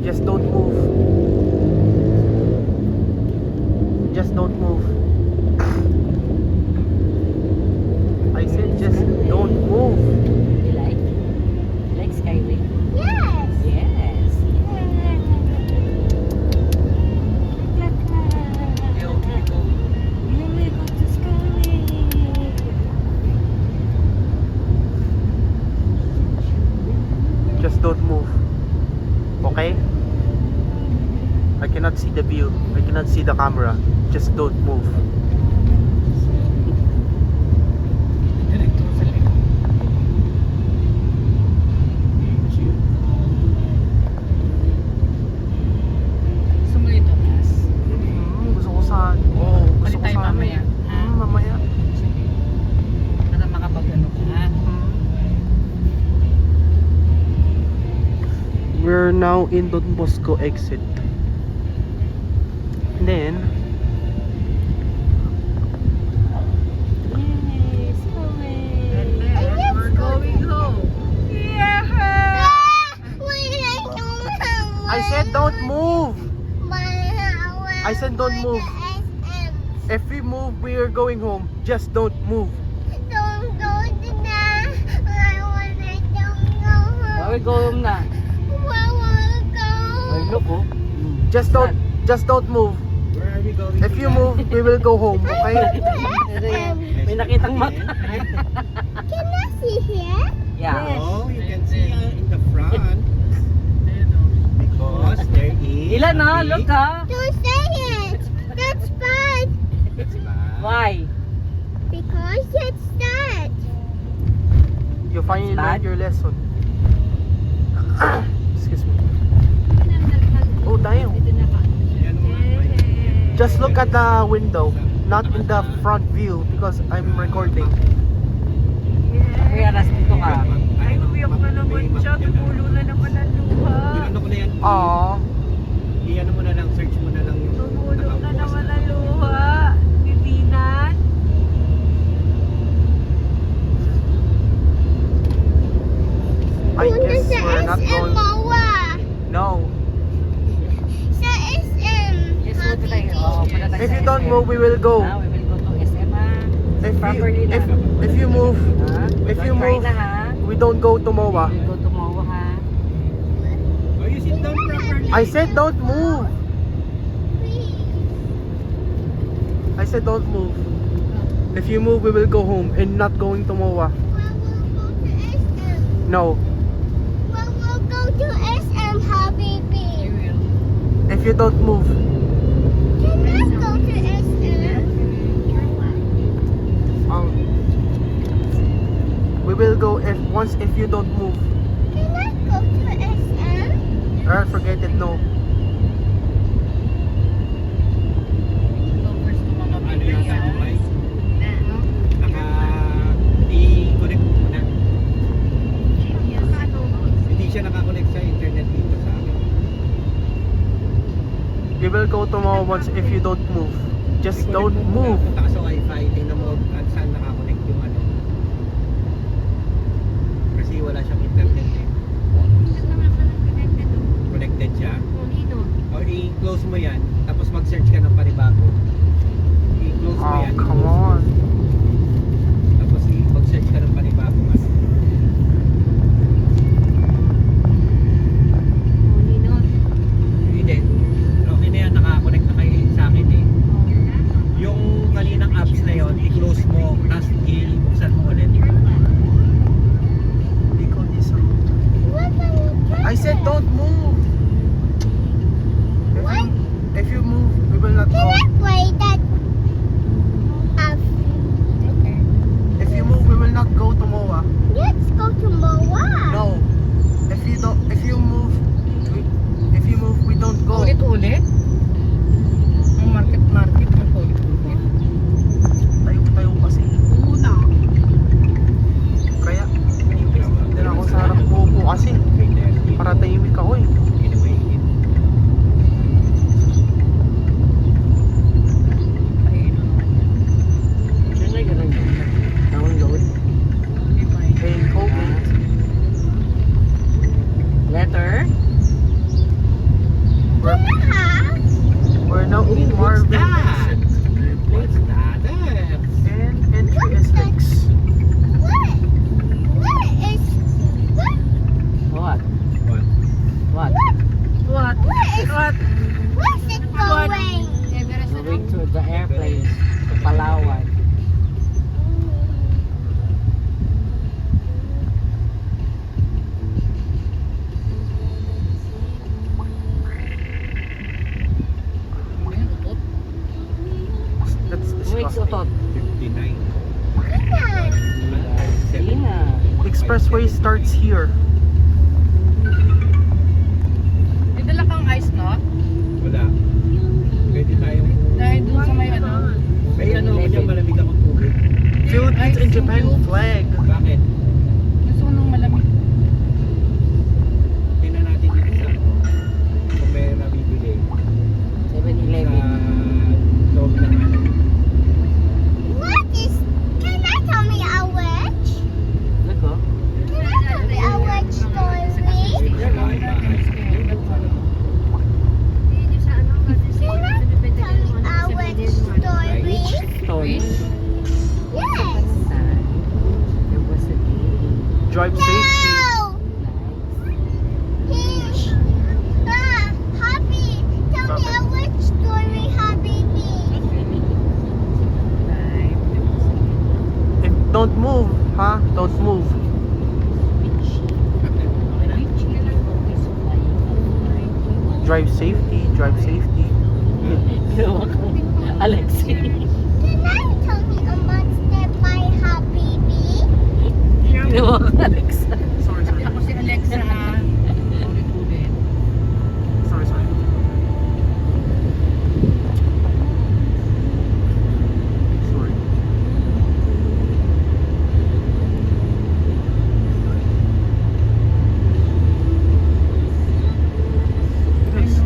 Just don't move. Just don't move. I said just don't move. You like? You like Skyway? Yes. Yes. Yo, go. You may go to Skyway. Just don't move. Okay? I cannot see the view. I cannot see the camera. Just don't move. Sumulit ang gas. Gusto ko sa... Oh, gusto Balik ko tayo sa... mamaya. Mamaya. Para makapag-ano ka. We're now in Don Bosco exit. And then, Yes, Skyway. We're going home. I said don't move. I said don't move. If we move, we are going home. Just don't move. Don't go to that. I wanna don't go home. We go home na. I wanna go. Ay, look oh. Just don't move. Where are we going? If you move, we will go home. Okay? May nakitang mata. Can I see here? Yeah. Oh, you can see in the front. Because there is. Ilan na? a Look big- ha. Don't say it. That's bad. That's bad. Why? Because it's that. You finally learned Bad. your lesson. Excuse me. Oh, damn. Yan mo nga. Just look at the window, not in the front view because I'm recording. Kuya Ras, dito ka. Ay, umiyak na naman siya. Tumulo na naman ang luha. Ano ko na yan? Aww. I-ano mo na lang, search mo na lang yung Tumulo na nakabukas naman ang luha. Bibinan. I guess Punta sa we're not SM going. Mawa. No. Sa SM. Yes, punta tayo. Oo, punta tayo If sa you don't SM. move, we will go. Ah, we will go to SM ha. If Properly you na. if you move, Ha? if Don't you cry move, na ha. we don't go to MOA. We will go to Mowa ha. Oh, you sit down properly. I said don't move. Please. I said don't move. If you move, we will go home and not going to MOA. Well, we'll go to SM. No. Well, we'll go to SM, Habibi. If you don't move, Can I go to SM? we will go if you don't move. Can I go to SM? Forget it. No. Ano yung tatawag? I-connect mo na. Hindi siya nakakonect sa internet dito sa akin. We will go to MOA once if you don't move. Just don't move. Punta ka sa wifi, tingnan mo saan nakakonect yung ano. Kasi wala siyang internet eh. Connected siya. Or i-close mo yan, tapos mag-search ka ng panibago. I-close mo Oh, yan. come on. Tapos mag-search ka ng panibago. Ano. Hindi. Okay na yan, nakakonect na kayo sa akin eh. Yung kaninang apps na yon, i-close mo, tapos i-buksan mo ulit. I said don't move. What? If you move, we will not Can go. I play that? If you move, we will not go to MOA. Let's go to Moa. No. If you move, we don't go. Ulit-ulit? Ang market na ulit-ulit. Tayo kasi. Una. Kaya, hindi na ako sa harap upo kasi. Para tahimik ako eh. Diyan na ganun. Download. Hey, COVID. Letter. starts here. May dala kang ice, no? Wala. Pwede tayong... Dahil dun sa may ano. May ano ako dyan, malamig akong tubig. Philippines and Japan flag. Bakit? Gusto ko nung malamig. Tingnan natin dito sa... Kung may nabibili. 7-Eleven. Sa loob ng ano. What is? Can I tell me a witch? Nako. Can I tell me a witch story? Yan lang, bahay. Can I tell me a witch story? Toys. Yes. There was a day. Drive safety. No. Fish. Happy. Tell me a witch story, Habibi. And don't move, huh? Don't move. Drive safety, drive safety. Alexi. Can I tell me a monster by Habibi? Ginawa ko Alexa. Sorry, sorry. Ako si Alexa. Sorry, sorry. Sorry. Yes.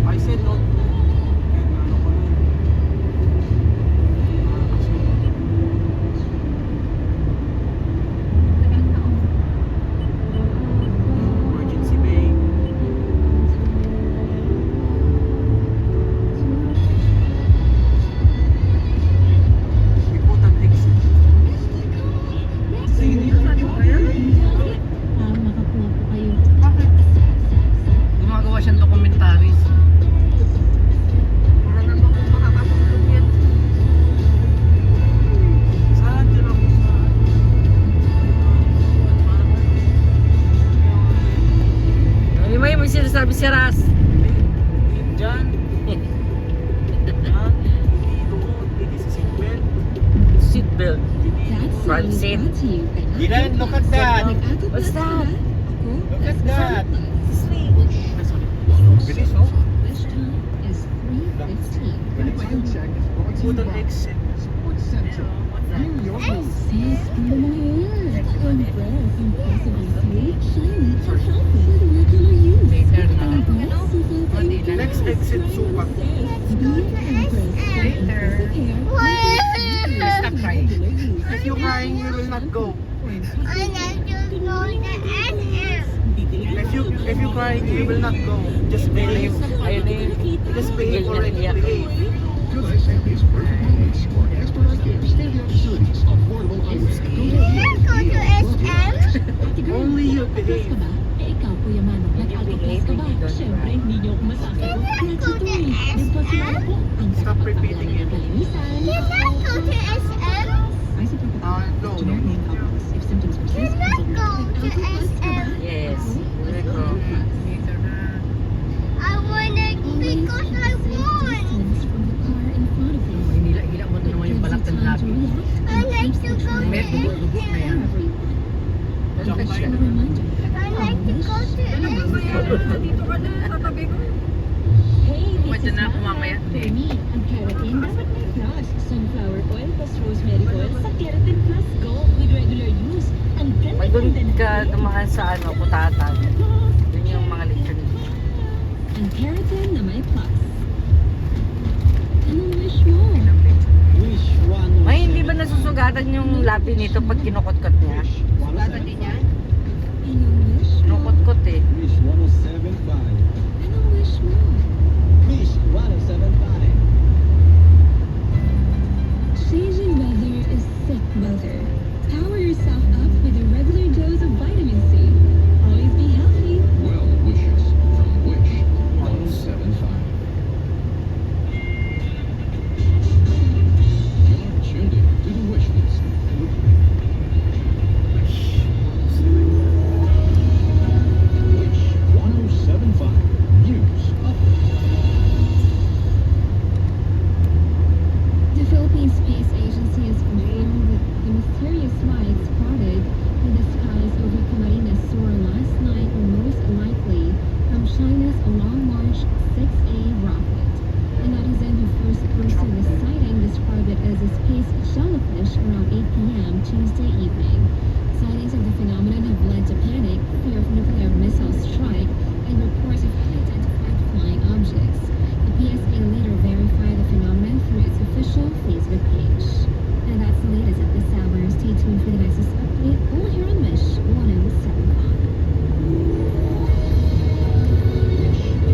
I said not to. Kaya ano ko nun. Kasi emergency bay. Ikutan exit. Gumagawa siyang documentaries. Saan dyan ako sa... Ano mo yung sinasabi si Ras? Dyan. Dyan. Dito. Dito sa seatbelt. Seatbelt. Front seat. Dilan, look at that! What's that? Look at that! Bilis, oh. Ikutan exit. Later na. Next exit, Sukat. Later. Stop crying. If you're crying, you will not go. I like to go to SM. If you crying, you will not go. Just behave. Ayun na yun. Just behave already. Iyak. Behave. Can I go to SM? Only you behave. Ikaw, Kuya Manong, nag-alcatraz ka ba? Siyempre, hindi niyo ako masasagot. Nandito eh. Nagpasalamat po. Ang Stop repeating it. kalinisan. Can I go to SM? No, no. If symptoms persist, Can I go to SM? Yes. Go. Later na. I wanna because I want. Hila-hila mo na naman yung balat ng labi. I like to go to May dugo-dugo na yan. Jump siya. I like to go to SM. Dito ka na, tatabi ko. Hey, Pwede na ako mamaya. For me, ang keratin dapat may plus. Sunflower oil plus rosemary oil sa Keratin Plus Go with regular use. Ang ganda Pag doon ka dumaan sa ano, Kutatan. Yun yung mga lechon. Ang keratin na may plus. Anong wish mo? May hindi ba nasusugatan yung labi nito pag kinukot-kot niya? Bata din yan? Anong wish mo? Kinukot-kot eh. Anong wish mo? Changing weather is sick weather. Power yourself up with a regular dose of vitamin C. Always be healthy. Well wishes from Wish 1075. You're tuned in to the Wish List. famous jellyfish around 8 p.m. Tuesday evening. Sightings of the phenomenon have led to panic, fear of nuclear missile strike, and reports of unidentified flying objects. The PSA later verified the phenomenon through its official Facebook page. And that's the latest at this hour. Stay tuned for the next update. All here on Wish 1075.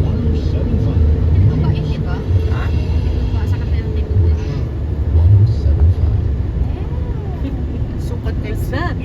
107.5. Mabait, di ba? Ha? Basa ka tayo ng tinuloy. 107.5. Sukat kayo What's that?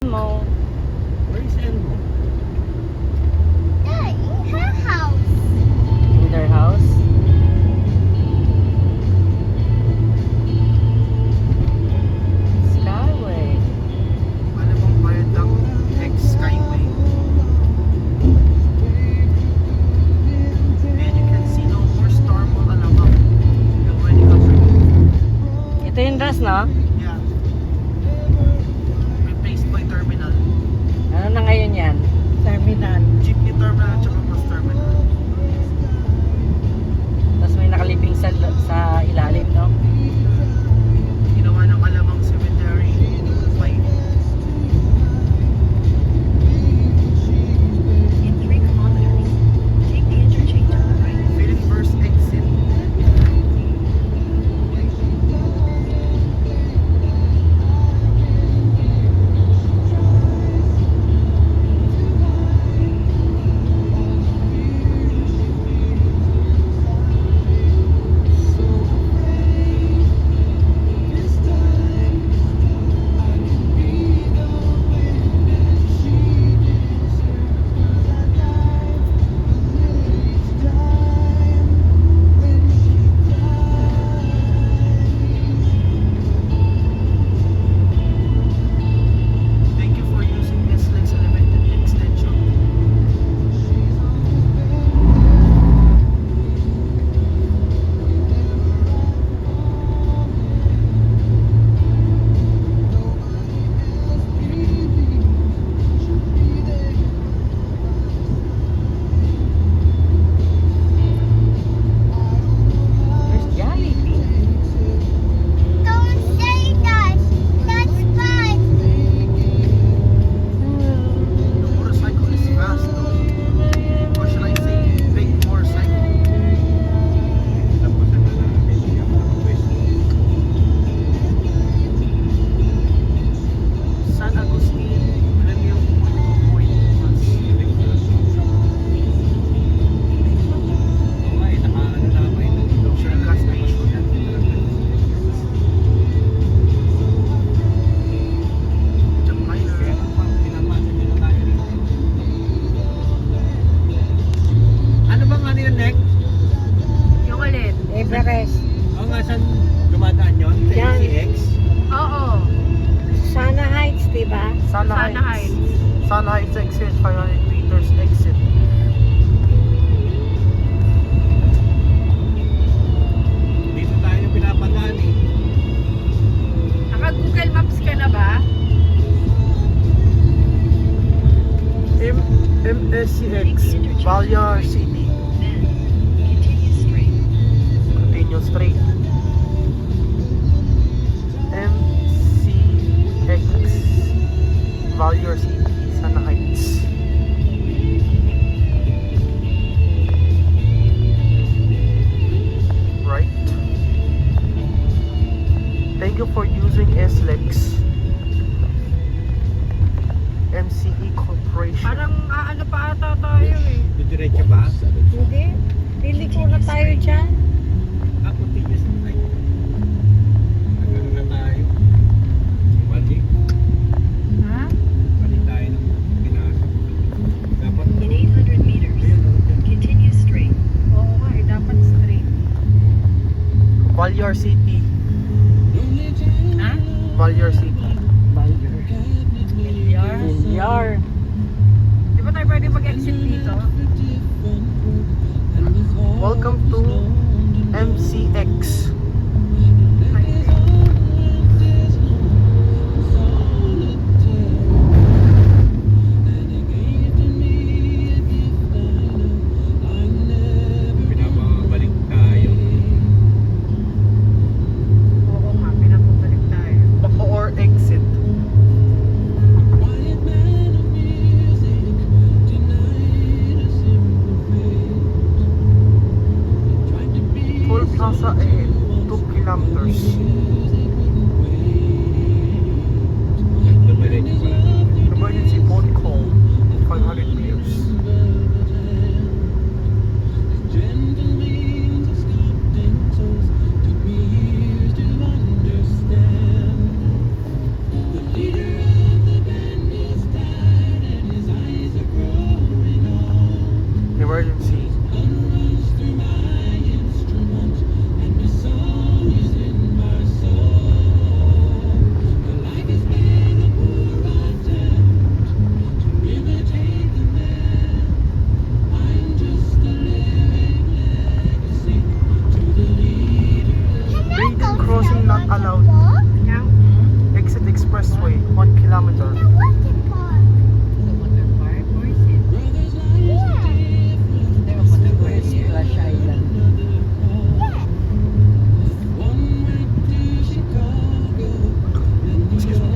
Mo. Where is Elmo? Dad, in her house. In their house. Skyway. Ano bang viaduct? Skyway. And you can see no more Star Mall Alabang. It already got removed. Ito yung dress, no? Yeah. Replaced by terminal. Ano na ngayon yan? Terminal. Jeepney terminal at saka bus terminal. Tapos may nakaliping sa ilalim, no? Ginawa ng Alabang Cemetery. Fine. In 3 kilometers. Sana Heights. Sana Heights exit, 500 meters exit. Dito tayo pinapadaan eh. Naka-Google Maps ka na ba? MSCX, Valyar City. Continue straight. MCX, Valyar City, Sana Heights. Right. Thank you for using SLEX. MCE Corporation. Parang ano pa ata tayo eh. Didiretso ba? Hindi. Liliko na tayo dyan. Continuous na tayo. Nagano na tayo. Balik. Ha? Balik tayo ng pinasok. Dapat In 800 meters, continue straight. Oo nga eh. Dapat straight. Valyar City. Ha? Valyar City. Bilyar. Di ba tayo pwede mag-exit dito? Welcome to MCX. pinabalik tayo. Oo nga. Pinapabalik tayo. Bacoor exit. Toll Plaza ahead, 2 kilometers. Dumiretso pala. Emergency phone call, 500 meters. Emergency. Braden crossing not allowed. Yang? Exit expressway, 1 kilometer. Water park. The water park? Where is it? Yeah. There was the where's Splash Island? Excuse me.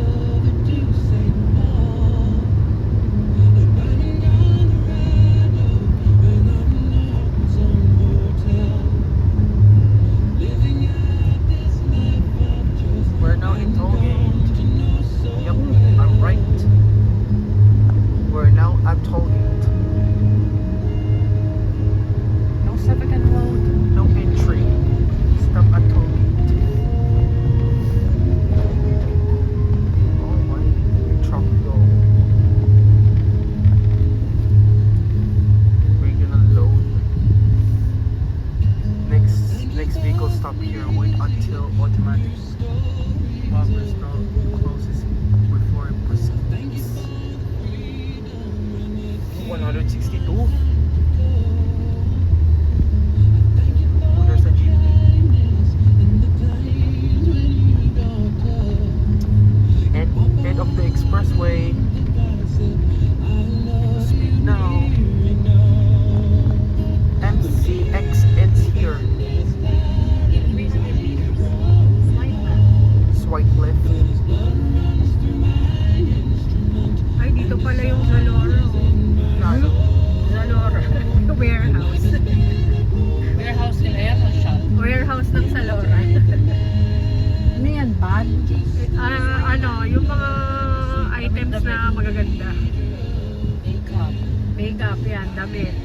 We're now in Tollgate. Yep, I'm right. We're now at Tollgate. No Sabacan Road. No entry. Stop at Tollgate. Oh my, truck go. We're gonna load. Next vehicle stop here. Wait until automatic bumpers closes before it proceeds. 162. Oh, there's a jeep. End of the expressway. Speed now. MCX ends here. Swipe left. Ay, dito pala yung Zalora. Nalo. Zalora. Warehouse. Warehouse nila yan o shop? Warehouse ng Zalora. Ano yan, bag? Yung mga items na magaganda. Makeup. Makeup yan, damit.